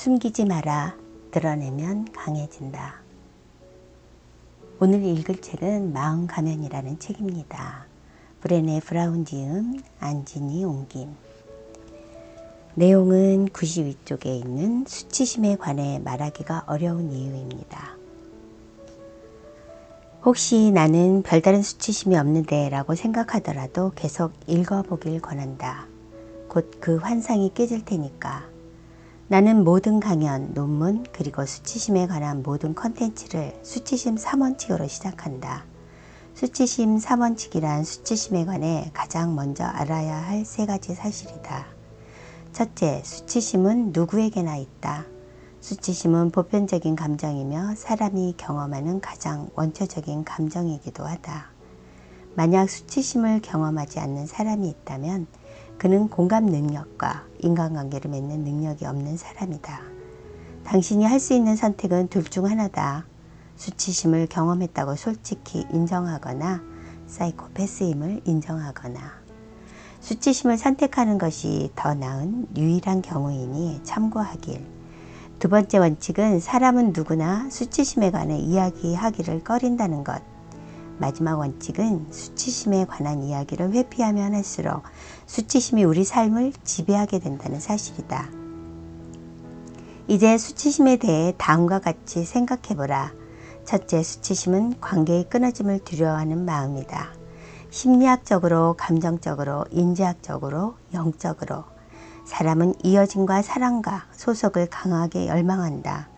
숨기지 마라. 드러내면 강해진다. 오늘 읽을 책은 마음 가면이라는 책입니다. 브레네 브라운 지음, 안진이 옮김. 내용은 92쪽에 있는 수치심에 관해 말하기가 어려운 이유입니다. 혹시 나는 별다른 수치심이 없는데 라고 생각하더라도 계속 읽어보길 권한다. 곧 그 환상이 깨질 테니까. 나는 모든 강연, 논문, 그리고 수치심에 관한 모든 컨텐츠를 수치심 3원칙으로 시작한다. 수치심 3원칙이란 수치심에 관해 가장 먼저 알아야 할 3가지 사실이다. 첫째, 수치심은 누구에게나 있다. 수치심은 보편적인 감정이며 사람이 경험하는 가장 원초적인 감정이기도 하다. 만약 수치심을 경험하지 않는 사람이 있다면 그는 공감 능력과 인간관계를 맺는 능력이 없는 사람이다. 당신이 할 수 있는 선택은 둘 중 하나다. 수치심을 경험했다고 솔직히 인정하거나 사이코패스임을 인정하거나. 수치심을 선택하는 것이 더 나은 유일한 경우이니 참고하길. 두 번째 원칙은 사람은 누구나 수치심에 관해 이야기하기를 꺼린다는 것. 마지막 원칙은 수치심에 관한 이야기를 회피하면 할수록 수치심이 우리 삶을 지배하게 된다는 사실이다. 이제 수치심에 대해 다음과 같이 생각해보라. 첫째, 수치심은 관계의 끊어짐을 두려워하는 마음이다. 심리학적으로, 감정적으로, 인지학적으로, 영적으로 사람은 이어짐과 사랑과 소속을 강하게 열망한다.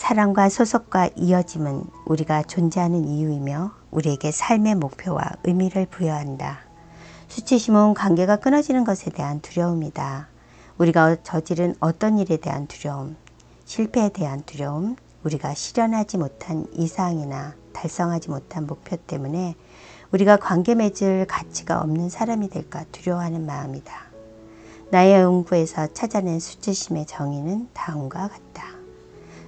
사랑과 소속과 이어짐은 우리가 존재하는 이유이며 우리에게 삶의 목표와 의미를 부여한다. 수치심은 관계가 끊어지는 것에 대한 두려움이다. 우리가 저지른 어떤 일에 대한 두려움, 실패에 대한 두려움, 우리가 실현하지 못한 이상이나 달성하지 못한 목표 때문에 우리가 관계 맺을 가치가 없는 사람이 될까 두려워하는 마음이다. 나의 연구에서 찾아낸 수치심의 정의는 다음과 같다.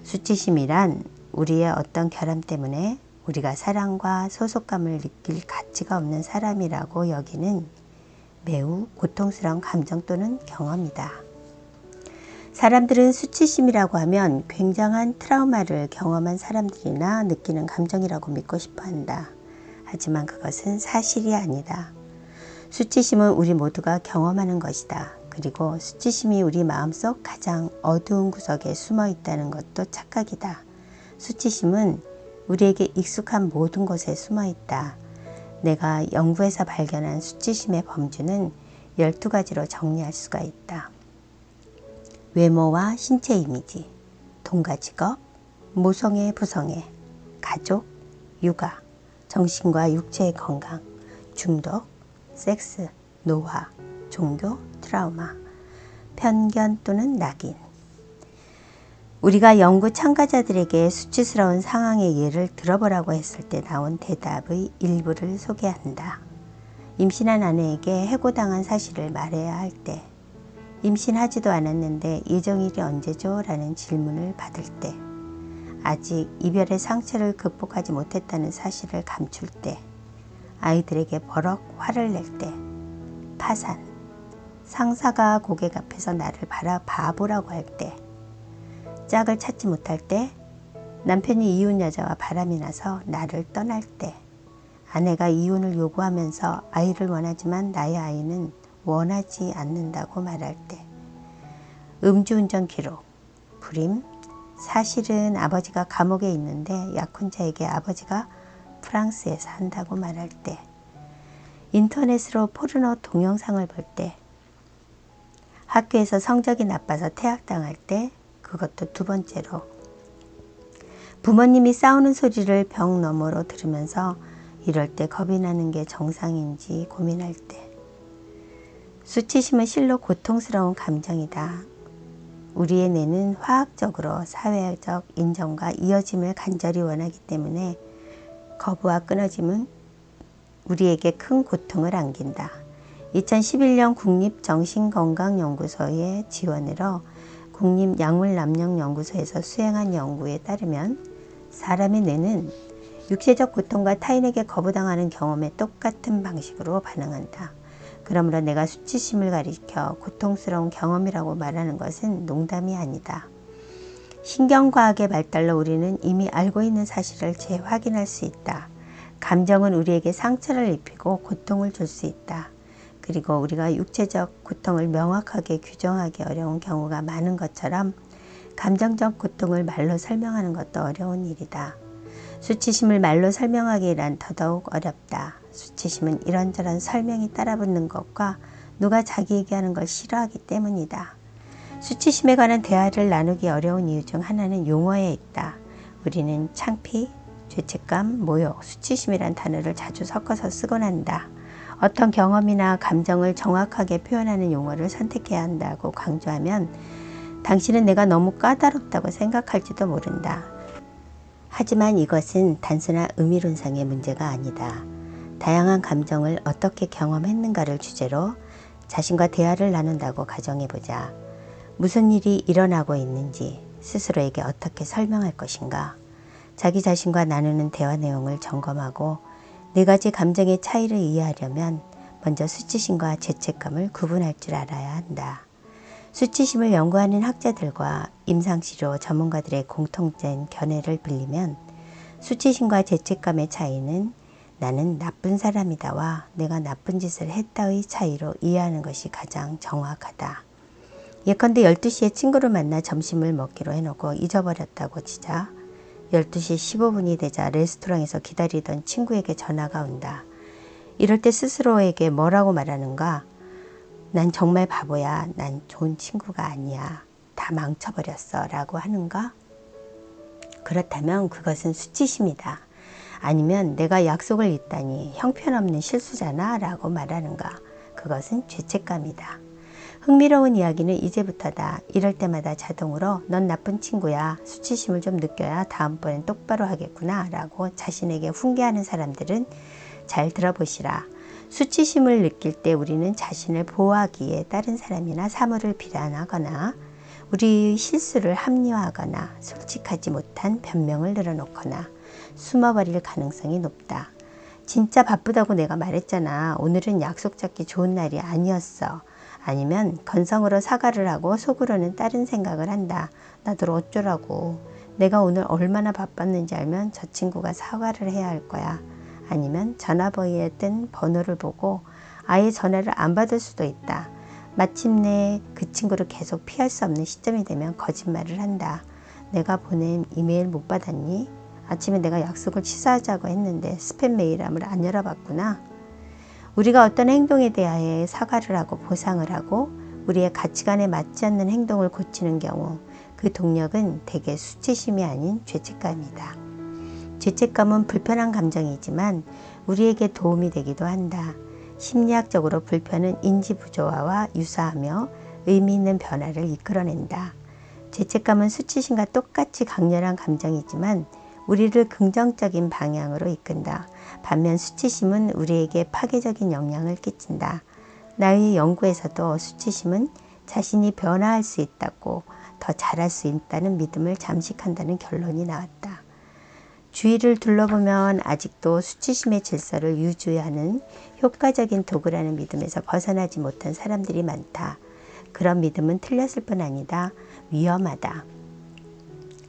수치심이란 우리의 어떤 결함 때문에 우리가 사랑과 소속감을 느낄 가치가 없는 사람이라고 여기는 매우 고통스러운 감정 또는 경험이다. 사람들은 수치심이라고 하면 굉장한 트라우마를 경험한 사람들이나 느끼는 감정이라고 믿고 싶어 한다. 하지만 그것은 사실이 아니다. 수치심은 우리 모두가 경험하는 것이다. 그리고 수치심이 우리 마음속 가장 어두운 구석에 숨어 있다는 것도 착각이다. 수치심은 우리에게 익숙한 모든 곳에 숨어 있다. 내가 연구에서 발견한 수치심의 범주는 12가지로 정리할 수가 있다. 외모와 신체 이미지, 돈과 직업, 모성애, 부성애, 가족, 육아, 정신과 육체의 건강, 중독, 섹스, 노화, 종교, 트라우마, 편견 또는 낙인. 우리가 연구 참가자들에게 수치스러운 상황의 예를 들어보라고 했을 때 나온 대답의 일부를 소개한다. 임신한 아내에게 해고당한 사실을 말해야 할 때, 임신하지도 않았는데 예정일이 언제죠? 라는 질문을 받을 때, 아직 이별의 상처를 극복하지 못했다는 사실을 감출 때, 아이들에게 버럭 화를 낼 때, 파산, 상사가 고객 앞에서 나를 바라보라고 할 때, 짝을 찾지 못할 때, 남편이 이혼 여자와 바람이 나서 나를 떠날 때, 아내가 이혼을 요구하면서 아이를 원하지만 나의 아이는 원하지 않는다고 말할 때, 음주운전 기록, 불임, 사실은 아버지가 감옥에 있는데 약혼자에게 아버지가 프랑스에 산다고 말할 때, 인터넷으로 포르노 동영상을 볼 때, 학교에서 성적이 나빠서 퇴학당할 때, 그것도 두 번째로, 부모님이 싸우는 소리를 벽 너머로 들으면서 이럴 때 겁이 나는 게 정상인지 고민할 때. 수치심은 실로 고통스러운 감정이다. 우리의 뇌는 화학적으로 사회적 인정과 이어짐을 간절히 원하기 때문에 거부와 끊어짐은 우리에게 큰 고통을 안긴다. 2011년 국립정신건강연구소의 지원으로 국립약물남용연구소에서 수행한 연구에 따르면 사람의 뇌는 육체적 고통과 타인에게 거부당하는 경험에 똑같은 방식으로 반응한다. 그러므로 내가 수치심을 가리켜 고통스러운 경험이라고 말하는 것은 농담이 아니다. 신경과학의 발달로 우리는 이미 알고 있는 사실을 재확인할 수 있다. 감정은 우리에게 상처를 입히고 고통을 줄 수 있다. 그리고 우리가 육체적 고통을 명확하게 규정하기 어려운 경우가 많은 것처럼 감정적 고통을 말로 설명하는 것도 어려운 일이다. 수치심을 말로 설명하기란 더더욱 어렵다. 수치심은 이런저런 설명이 따라붙는 것과 누가 자기 얘기하는 걸 싫어하기 때문이다. 수치심에 관한 대화를 나누기 어려운 이유 중 하나는 용어에 있다. 우리는 창피, 죄책감, 모욕, 수치심이란 단어를 자주 섞어서 쓰곤 한다. 어떤 경험이나 감정을 정확하게 표현하는 용어를 선택해야 한다고 강조하면 당신은 내가 너무 까다롭다고 생각할지도 모른다. 하지만 이것은 단순한 의미론상의 문제가 아니다. 다양한 감정을 어떻게 경험했는가를 주제로 자신과 대화를 나눈다고 가정해보자. 무슨 일이 일어나고 있는지 스스로에게 어떻게 설명할 것인가. 자기 자신과 나누는 대화 내용을 점검하고 네 가지 감정의 차이를 이해하려면 먼저 수치심과 죄책감을 구분할 줄 알아야 한다. 수치심을 연구하는 학자들과 임상치료 전문가들의 공통된 견해를 빌리면 수치심과 죄책감의 차이는 나는 나쁜 사람이다와 내가 나쁜 짓을 했다의 차이로 이해하는 것이 가장 정확하다. 예컨대 12시에 친구를 만나 점심을 먹기로 해놓고 잊어버렸다고 치자. 12시 15분이 되자 레스토랑에서 기다리던 친구에게 전화가 온다. 이럴 때 스스로에게 뭐라고 말하는가? 난 정말 바보야. 난 좋은 친구가 아니야. 다 망쳐버렸어. 라고 하는가? 그렇다면 그것은 수치심이다. 아니면 내가 약속을 잊다니 형편없는 실수잖아. 라고 말하는가? 그것은 죄책감이다. 흥미로운 이야기는 이제부터다. 이럴 때마다 자동으로 넌 나쁜 친구야. 수치심을 좀 느껴야 다음번엔 똑바로 하겠구나. 라고 자신에게 훈계하는 사람들은 잘 들어보시라. 수치심을 느낄 때 우리는 자신을 보호하기에 다른 사람이나 사물을 비난하거나 우리의 실수를 합리화하거나 솔직하지 못한 변명을 늘어놓거나 숨어버릴 가능성이 높다. 진짜 바쁘다고 내가 말했잖아. 오늘은 약속 잡기 좋은 날이 아니었어. 아니면 건성으로 사과를 하고 속으로는 다른 생각을 한다. 나도 어쩌라고. 내가 오늘 얼마나 바빴는지 알면 저 친구가 사과를 해야 할 거야. 아니면 전화번호에 뜬 번호를 보고 아예 전화를 안 받을 수도 있다. 마침내 그 친구를 계속 피할 수 없는 시점이 되면 거짓말을 한다. 내가 보낸 이메일 못 받았니? 아침에 내가 약속을 취소하자고 했는데 스팸 메일함을 안 열어봤구나. 우리가 어떤 행동에 대하여 사과를 하고 보상을 하고 우리의 가치관에 맞지 않는 행동을 고치는 경우 그 동력은 대개 수치심이 아닌 죄책감이다. 죄책감은 불편한 감정이지만 우리에게 도움이 되기도 한다. 심리학적으로 불편은 인지 부조화와 유사하며 의미 있는 변화를 이끌어낸다. 죄책감은 수치심과 똑같이 강렬한 감정이지만 우리를 긍정적인 방향으로 이끈다. 반면 수치심은 우리에게 파괴적인 영향을 끼친다. 나의 연구에서도 수치심은 자신이 변화할 수 있다고 더 잘할 수 있다는 믿음을 잠식한다는 결론이 나왔다. 주위를 둘러보면 아직도 수치심의 질서를 유지하는 효과적인 도구라는 믿음에서 벗어나지 못한 사람들이 많다. 그런 믿음은 틀렸을 뿐 아니다. 위험하다.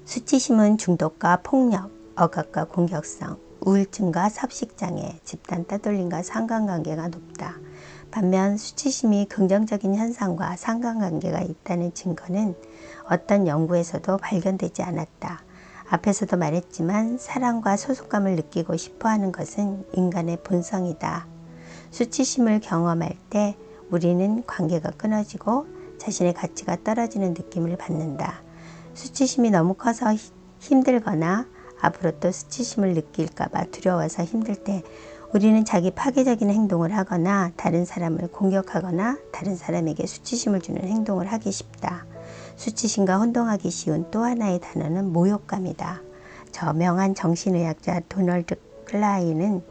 수치심은 중독과 폭력, 억압과 공격성, 우울증과 섭식장애, 집단 따돌림과 상관관계가 높다. 반면 수치심이 긍정적인 현상과 상관관계가 있다는 증거는 어떤 연구에서도 발견되지 않았다. 앞에서도 말했지만 사랑과 소속감을 느끼고 싶어하는 것은 인간의 본성이다. 수치심을 경험할 때 우리는 관계가 끊어지고 자신의 가치가 떨어지는 느낌을 받는다. 수치심이 너무 커서 힘들거나 앞으로 또 수치심을 느낄까 봐 두려워서 힘들 때 우리는 자기 파괴적인 행동을 하거나 다른 사람을 공격하거나 다른 사람에게 수치심을 주는 행동을 하기 쉽다. 수치심과 혼동하기 쉬운 또 하나의 단어는 모욕감이다. 저명한 정신의학자 도널드 클라인은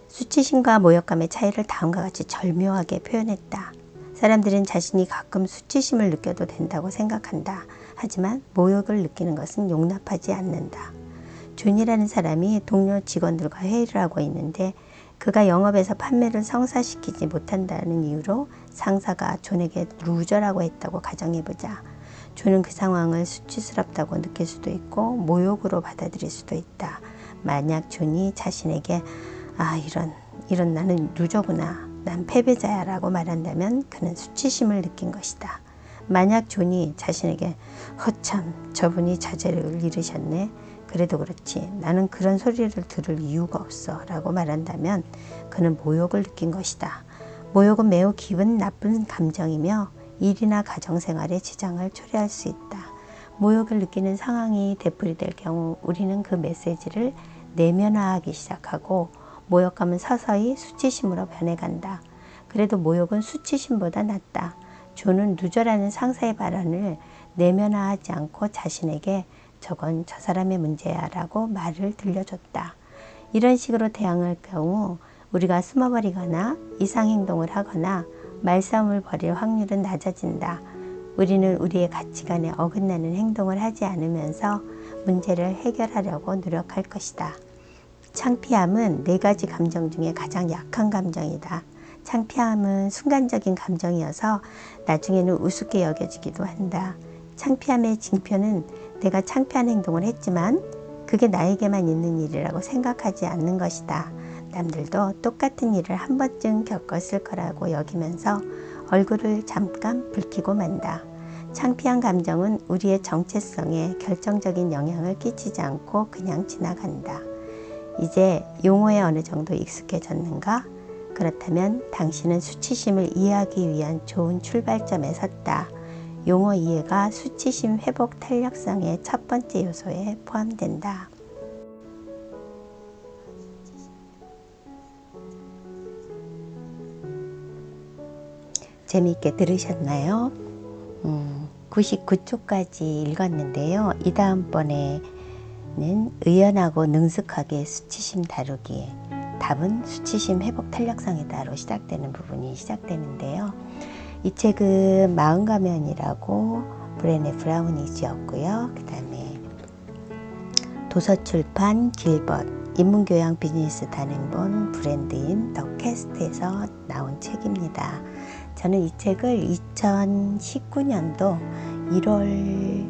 수치심과 모욕감의 차이를 다음과 같이 절묘하게 표현했다. 사람들은 자신이 가끔 수치심을 느껴도 된다고 생각한다. 하지만 모욕을 느끼는 것은 용납하지 않는다. 존이라는 사람이 동료 직원들과 회의를 하고 있는데 그가 영업에서 판매를 성사시키지 못한다는 이유로 상사가 존에게 루저라고 했다고 가정해보자. 존은 그 상황을 수치스럽다고 느낄 수도 있고 모욕으로 받아들일 수도 있다. 만약 존이 자신에게 이런 나는 루저구나, 난 패배자야 라고 말한다면 그는 수치심을 느낀 것이다. 만약 존이 자신에게 허참, 저분이 자제를 잃으셨네, 그래도 그렇지 나는 그런 소리를 들을 이유가 없어 라고 말한다면 그는 모욕을 느낀 것이다. 모욕은 매우 기분 나쁜 감정이며 일이나 가정생활에 지장을 초래할 수 있다. 모욕을 느끼는 상황이 되풀이될 경우 우리는 그 메시지를 내면화하기 시작하고 모욕감은 서서히 수치심으로 변해간다. 그래도 모욕은 수치심보다 낫다. 존은 루저라는 상사의 발언을 내면화하지 않고 자신에게 저건 저 사람의 문제야 라고 말을 들려줬다. 이런 식으로 대항할 경우 우리가 숨어버리거나 이상행동을 하거나 말싸움을 벌일 확률은 낮아진다. 우리는 우리의 가치관에 어긋나는 행동을 하지 않으면서 문제를 해결하려고 노력할 것이다. 창피함은 4가지 감정 중에 가장 약한 감정이다. 창피함은 순간적인 감정이어서 나중에는 우습게 여겨지기도 한다. 창피함의 징표는 내가 창피한 행동을 했지만 그게 나에게만 있는 일이라고 생각하지 않는 것이다. 남들도 똑같은 일을 한 번쯤 겪었을 거라고 여기면서 얼굴을 잠깐 붉히고 만다. 창피한 감정은 우리의 정체성에 결정적인 영향을 끼치지 않고 그냥 지나간다. 이제 용어에 어느 정도 익숙해졌는가? 그렇다면 당신은 수치심을 이해하기 위한 좋은 출발점에 섰다. 용어 이해가 수치심 회복 탄력성의 첫 번째 요소에 포함된다. 재미있게 들으셨나요? 99쪽까지 읽었는데요. 이 다음번에는 의연하고 능숙하게 수치심 다루기, 답은 수치심 회복 탄력성이다로 시작되는 부분이 시작되는데요. 이 책은 마음가면이라고 브레네 브라운이 지었고요. 그 다음에 도서출판 길벗, 인문교양 비즈니스 단행본 브랜드인 더 캐스트에서 나온 책입니다. 저는 이 책을 2019년도 1월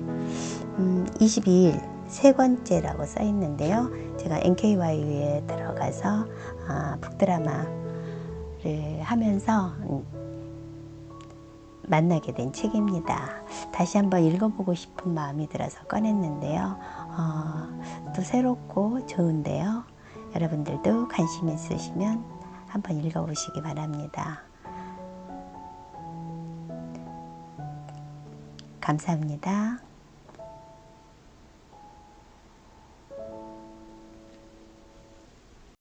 22일 세 번째라고 써 있는데요. 제가 NKYU에 들어가서 북드라마를 하면서 만나게 된 책입니다. 다시 한번 읽어보고 싶은 마음이 들어서 꺼냈는데요. 또 새롭고 좋은데요. 여러분들도 관심 있으시면 한번 읽어보시기 바랍니다. 감사합니다.